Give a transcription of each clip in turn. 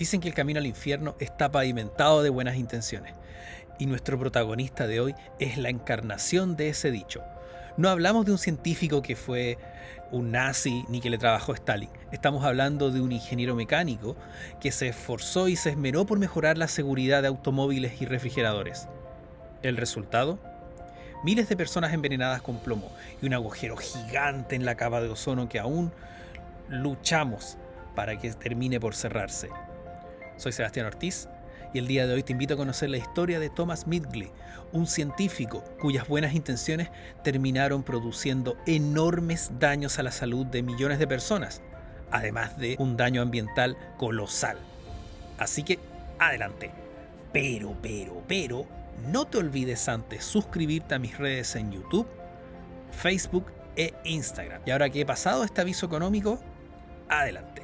Dicen que el camino al infierno está pavimentado de buenas intenciones, y nuestro protagonista de hoy es la encarnación de ese dicho. No hablamos de un científico que fue un nazi ni que le trabajó a Stalin. Estamos hablando de un ingeniero mecánico que se esforzó y se esmeró por mejorar la seguridad de automóviles y refrigeradores. ¿El resultado? Miles de personas envenenadas con plomo y un agujero gigante en la capa de ozono que aún luchamos para que termine por cerrarse. Soy Sebastián Ortiz y el día de hoy te invito a conocer la historia de Thomas Midgley, un científico cuyas buenas intenciones terminaron produciendo enormes daños a la salud de millones de personas, además de un daño ambiental colosal. Así que, adelante. Pero, no te olvides antes suscribirte a mis redes en YouTube, Facebook e Instagram. Y ahora que he pasado este aviso económico, adelante.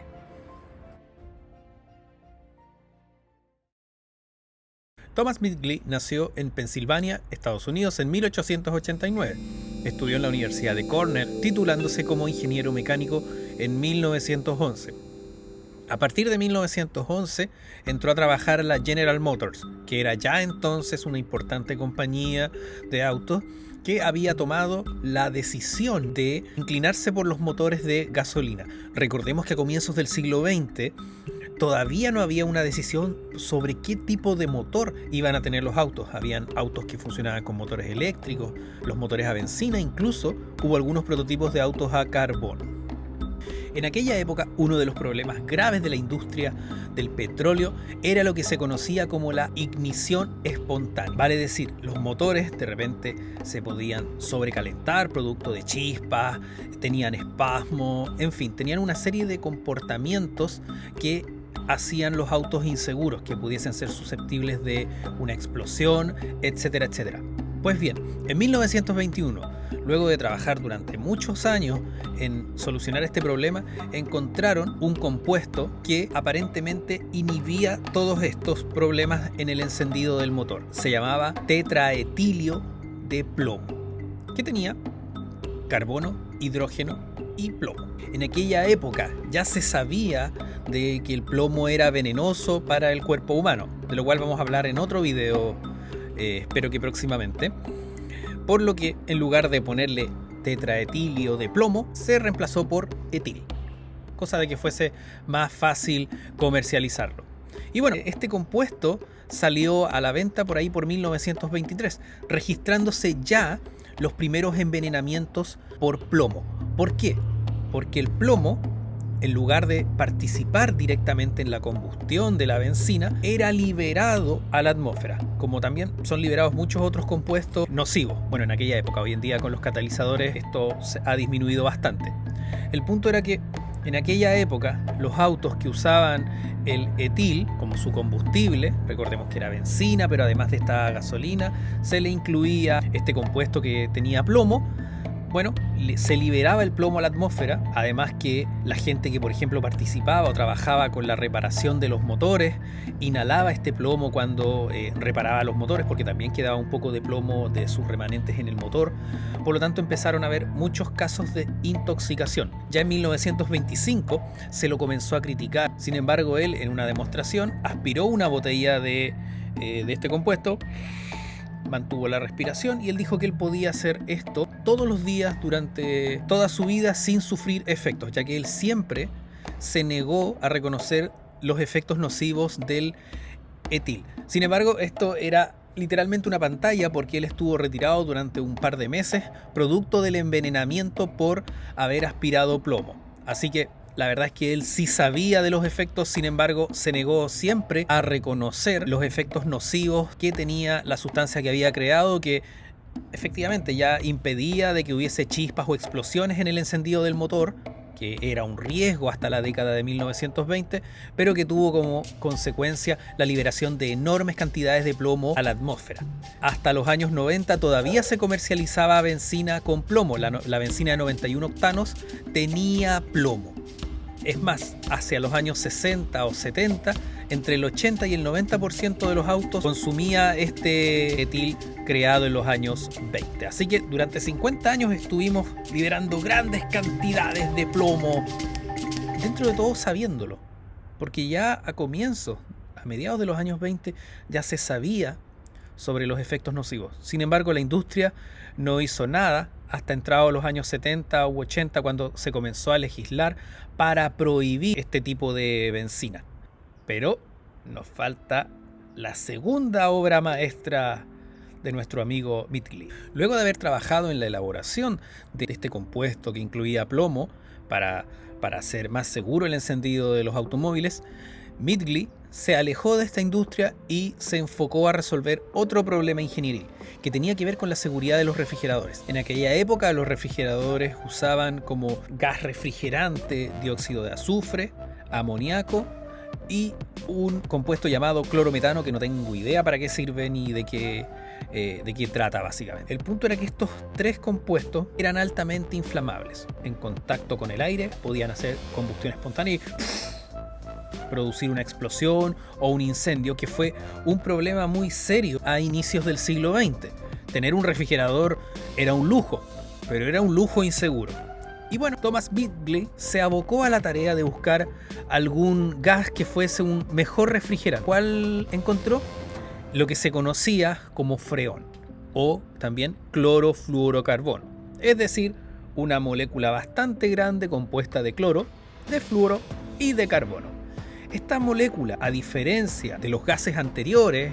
Thomas Midgley nació en Pensilvania, Estados Unidos, en 1889. Estudió en la Universidad de Cornell, titulándose como ingeniero mecánico en 1911. A partir de 1911 entró a trabajar en la General Motors, que era ya entonces una importante compañía de autos que había tomado la decisión de inclinarse por los motores de gasolina. Recordemos que a comienzos del siglo XX todavía no había una decisión sobre qué tipo de motor iban a tener los autos. Habían autos que funcionaban con motores eléctricos, los motores a benzina, incluso hubo algunos prototipos de autos a carbón. En aquella época, uno de los problemas graves de la industria del petróleo era lo que se conocía como la ignición espontánea. Vale decir, los motores de repente se podían sobrecalentar producto de chispas, tenían espasmo, en fin, tenían una serie de comportamientos que hacían los autos inseguros, que pudiesen ser susceptibles de una explosión, etcétera, etcétera. Pues bien, en 1921, luego de trabajar durante muchos años en solucionar este problema, encontraron un compuesto que aparentemente inhibía todos estos problemas en el encendido del motor. Se llamaba tetraetilio de plomo, que tenía carbono, hidrógeno y plomo. En aquella época ya se sabía de que el plomo era venenoso para el cuerpo humano, de lo cual vamos a hablar en otro video, espero que próximamente. Por lo que en lugar de ponerle tetraetilio de plomo, se reemplazó por etil, cosa de que fuese más fácil comercializarlo. Y bueno, este compuesto salió a la venta por ahí por 1923, registrándose ya los primeros envenenamientos por plomo. ¿Por qué? Porque el plomo, en lugar de participar directamente en la combustión de la benzina, era liberado a la atmósfera, como también son liberados muchos otros compuestos nocivos. Bueno, en aquella época, hoy en día con los catalizadores esto ha disminuido bastante. El punto era que en aquella época los autos que usaban el etil como su combustible, recordemos que era benzina, pero además de esta gasolina, se le incluía este compuesto que tenía plomo. Bueno, se liberaba el plomo a la atmósfera, además que la gente que por ejemplo participaba o trabajaba con la reparación de los motores, inhalaba este plomo cuando reparaba los motores, porque también quedaba un poco de plomo de sus remanentes en el motor. Por lo tanto empezaron a haber muchos casos de intoxicación. Ya en 1925 se lo comenzó a criticar, sin embargo él en una demostración aspiró una botella de este compuesto, mantuvo la respiración y él dijo que él podía hacer esto todos los días durante toda su vida sin sufrir efectos, ya que él siempre se negó a reconocer los efectos nocivos del etil. Sin embargo, esto era literalmente una pantalla porque él estuvo retirado durante un par de meses producto del envenenamiento por haber aspirado plomo. Así que la verdad es que él sí sabía de los efectos, sin embargo, se negó siempre a reconocer los efectos nocivos que tenía la sustancia que había creado, que efectivamente ya impedía de que hubiese chispas o explosiones en el encendido del motor, que era un riesgo hasta la década de 1920, pero que tuvo como consecuencia la liberación de enormes cantidades de plomo a la atmósfera. Hasta los años 90 todavía se comercializaba benzina con plomo. La benzina de 91 octanos tenía plomo. Es más, hacia los años 60 o 70, entre el 80 y el 90% de los autos consumía este etil creado en los años 20. Así que durante 50 años estuvimos liberando grandes cantidades de plomo, dentro de todo sabiéndolo. porque ya a mediados de los años 20, ya se sabía sobre los efectos nocivos. Sin embargo, la industria no hizo nada hasta entrados los años 70 u 80, cuando se comenzó a legislar para prohibir este tipo de benzina. Pero nos falta la segunda obra maestra de nuestro amigo Midgley. Luego de haber trabajado en la elaboración de este compuesto que incluía plomo para hacer más seguro el encendido de los automóviles, Midgley se alejó de esta industria y se enfocó a resolver otro problema ingenieril que tenía que ver con la seguridad de los refrigeradores. En aquella época los refrigeradores usaban como gas refrigerante dióxido de azufre, amoníaco y un compuesto llamado clorometano, que no tengo idea para qué sirve ni de qué trata básicamente. El punto era que estos tres compuestos eran altamente inflamables. En contacto con el aire podían hacer combustión espontánea y producir una explosión o un incendio, que fue un problema muy serio a inicios del siglo XX. Tener un refrigerador era un lujo, pero era un lujo inseguro. Y bueno, Thomas Midgley se abocó a la tarea de buscar algún gas que fuese un mejor refrigerante. ¿Cuál encontró? Lo que se conocía como freón, o también clorofluorocarbono. Es decir, una molécula bastante grande compuesta de cloro, de fluoro y de carbono. Esta molécula, a diferencia de los gases anteriores,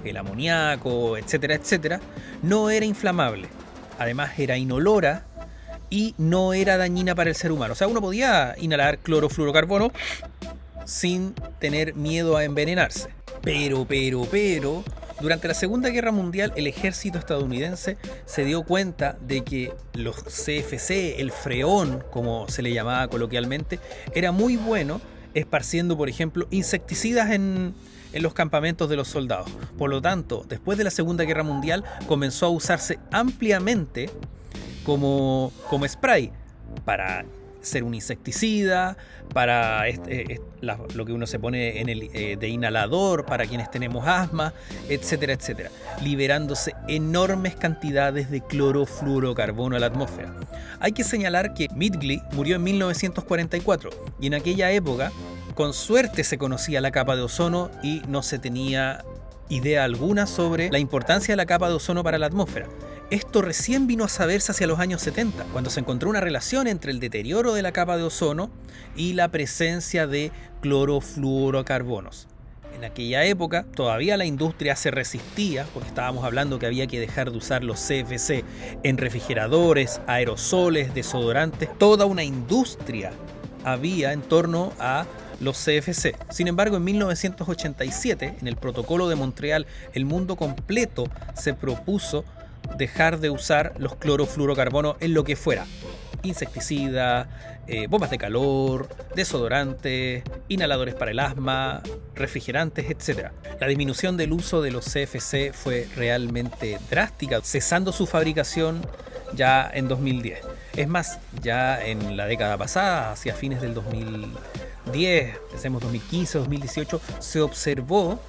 el amoníaco, etcétera, etcétera, no era inflamable. Además era inolora y no era dañina para el ser humano. O sea, uno podía inhalar clorofluorocarbono sin tener miedo a envenenarse. Pero, durante la Segunda Guerra Mundial, el ejército estadounidense se dio cuenta de que los CFC, el freón, como se le llamaba coloquialmente, era muy bueno esparciendo, por ejemplo, insecticidas en los campamentos de los soldados. Por lo tanto, después de la Segunda Guerra Mundial, comenzó a usarse ampliamente como spray para ser un insecticida, para lo que uno se pone en de inhalador para quienes tenemos asma, etcétera, etcétera, liberándose enormes cantidades de clorofluorocarbono a la atmósfera. Hay que señalar que Midgley murió en 1944 y en aquella época con suerte se conocía la capa de ozono y no se tenía idea alguna sobre la importancia de la capa de ozono para la atmósfera. Esto recién vino a saberse hacia los años 70, cuando se encontró una relación entre el deterioro de la capa de ozono y la presencia de clorofluorocarbonos. En aquella época todavía la industria se resistía, porque estábamos hablando que había que dejar de usar los CFC en refrigeradores, aerosoles, desodorantes. Toda una industria había en torno a los CFC. Sin embargo, en 1987, en el Protocolo de Montreal, el mundo completo se propuso dejar de usar los clorofluorocarbonos en lo que fuera: insecticida, bombas de calor, desodorantes, inhaladores para el asma, refrigerantes, etc. La disminución del uso de los CFC fue realmente drástica, cesando su fabricación ya en 2010. Es más, ya en la década pasada, hacia fines del 2010, pensemos 2015, 2018, se observó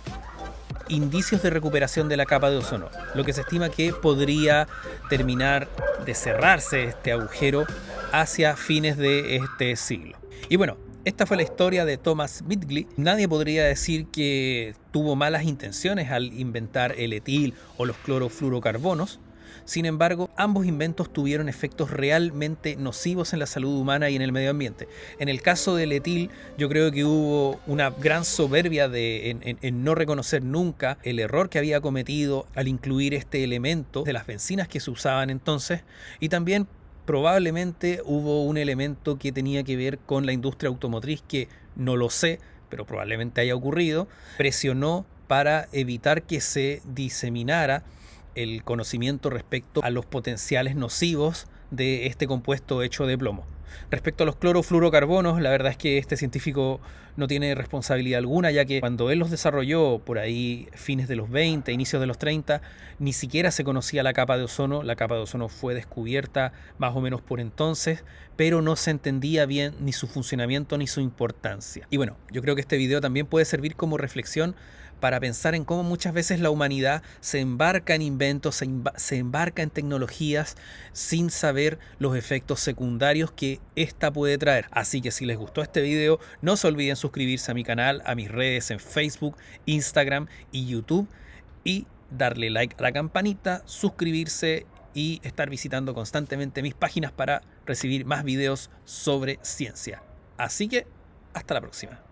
indicios de recuperación de la capa de ozono, lo que se estima que podría terminar de cerrarse este agujero hacia fines de este siglo. Y bueno, esta fue la historia de Thomas Midgley. Nadie podría decir que tuvo malas intenciones al inventar el etil o los clorofluorocarbonos. Sin embargo, ambos inventos tuvieron efectos realmente nocivos en la salud humana y en el medio ambiente. En el caso del etil, yo creo que hubo una gran soberbia en no reconocer nunca el error que había cometido al incluir este elemento de las bencinas que se usaban entonces, y también probablemente hubo un elemento que tenía que ver con la industria automotriz que, no lo sé, pero probablemente haya ocurrido, presionó para evitar que se diseminara el conocimiento respecto a los potenciales nocivos de este compuesto hecho de plomo. Respecto a los clorofluorocarbonos, la verdad es que este científico no tiene responsabilidad alguna, ya que cuando él los desarrolló por ahí fines de los 20, inicios de los 30, ni siquiera se conocía la capa de ozono. La capa de ozono fue descubierta más o menos por entonces, pero no se entendía bien ni su funcionamiento ni su importancia. Y bueno, yo creo que este video también puede servir como reflexión para pensar en cómo muchas veces la humanidad se embarca en inventos, se embarca en tecnologías sin saber los efectos secundarios que ésta puede traer. Así que si les gustó este video, no se olviden suscribirse a mi canal, a mis redes en Facebook, Instagram y YouTube y darle like a la campanita, suscribirse y estar visitando constantemente mis páginas para recibir más videos sobre ciencia. Así que, hasta la próxima.